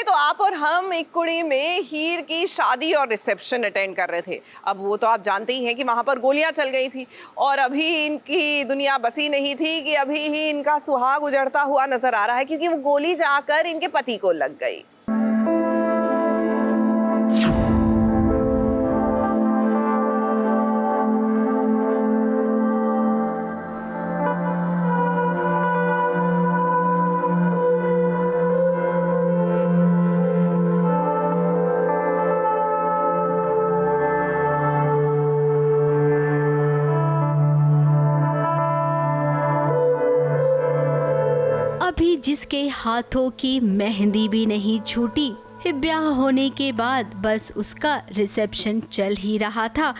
तो आप और हम एक कुड़ी में हीर की शादी और रिसेप्शन अटेंड कर रहे थे। अब वो तो आप जानते ही हैं कि वहां पर गोलियां चल गई थी और अभी इनकी दुनिया बसी नहीं थी कि अभी ही इनका सुहाग उजड़ता हुआ नजर आ रहा है, क्योंकि वो गोली जाकर इनके पति को लग गई। अभी जिसके हाथों की मेहंदी भी नहीं छूटी, ब्याह होने के बाद बस उसका रिसेप्शन चल ही रहा था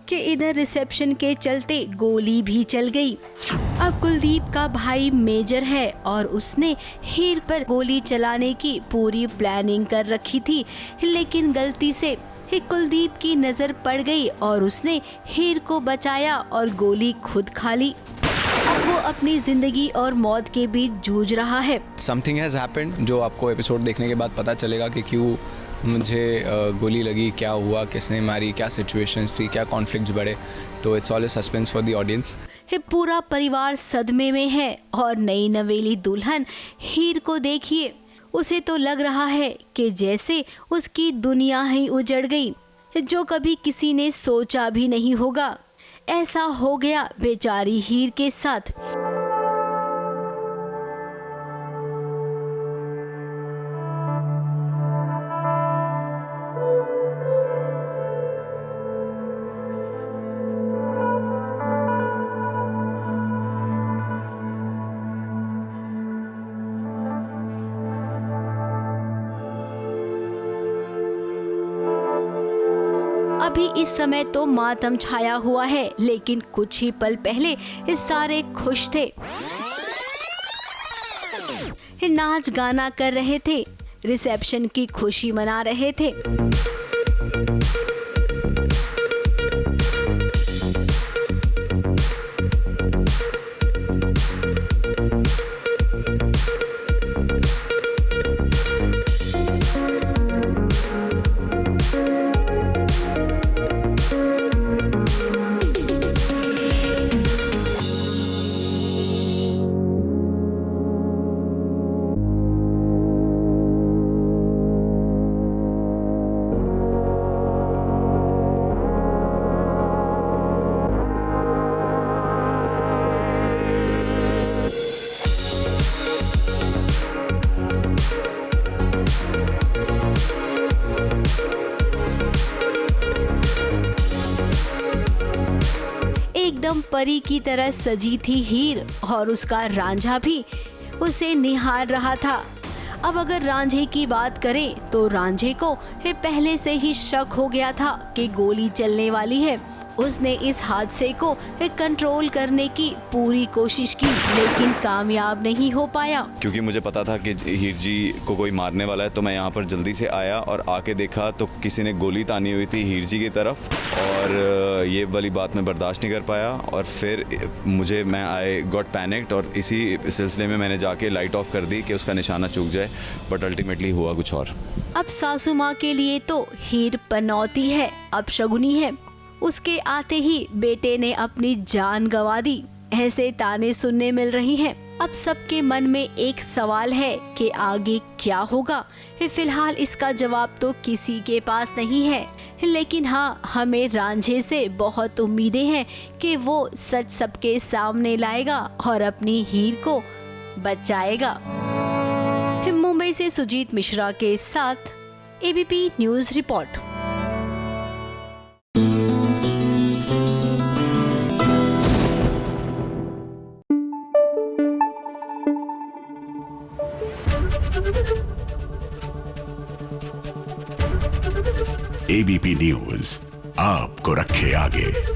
कि इधर रिसेप्शन के चलते गोली भी चल गई। अब कुलदीप का भाई मेजर है और उसने हीर पर गोली चलाने की पूरी प्लानिंग कर रखी थी, लेकिन गलती से कुलदीप की नजर पड़ गई और उसने हीर को बचाया और गोली खुद खा ली। अब वो अपनी जिंदगी और मौत के बीच जूझ रहा है। समथिंग हैज़ हैपेंड, जो आपको एपिसोड देखने के बाद पता चलेगा कि क्यों मुझे गोली लगी, क्या हुआ, किसने मारी, क्या सिचुएशंस थी, क्या कॉन्फ्लिक्ट्स बढ़े। तो it's all A suspense for the audience. पूरा परिवार सदमे में है और नई नवेली दुल्हन हीर को देखिए, उसे तो लग रहा है कि जैसे उसकी दुनिया ही उजड़ गई, जो कभी किसी ने सोचा भी नहीं होगा। ऐसा हो गया बेचारी हीर के साथ। अभी इस समय तो मातम छाया हुआ है, लेकिन कुछ ही पल पहले इस सारे खुश थे, नाच गाना कर रहे थे, रिसेप्शन की खुशी मना रहे थे। एकदम परी की तरह सजी थी हीर और उसका रांझा भी उसे निहार रहा था। अब अगर रांझे की बात करें तो रांझे को पहले से ही शक हो गया था कि गोली चलने वाली है। उसने इस हादसे को कंट्रोल करने की पूरी कोशिश की, लेकिन कामयाब नहीं हो पाया। क्योंकि मुझे पता था कि हीर जी को कोई मारने वाला है, तो मैं यहाँ पर जल्दी से आया और आके देखा तो किसी ने गोली तानी हुई थी हीर जी की तरफ, और ये वाली बात मैं बर्दाश्त नहीं कर पाया और फिर मैं आई गॉट पैनिक्ड और इसी सिलसिले में मैंने जाके लाइट ऑफ कर दी कि उसका निशाना चूक जाए, बट अल्टीमेटली हुआ कुछ और। अब सासू माँ के लिए तो हीर पनौती है, अब शगुनी है। उसके आते ही बेटे ने अपनी जान गंवा दी, ऐसे ताने सुनने मिल रही हैं। अब सबके मन में एक सवाल है कि आगे क्या होगा। फिलहाल इसका जवाब तो किसी के पास नहीं है, लेकिन हाँ, हमें रांझे से बहुत उम्मीदें हैं कि वो सच सबके सामने लाएगा और अपनी हीर को बचाएगा। मुंबई से सुजीत मिश्रा के साथ ABP news report. ABP news आपको रखे आगे।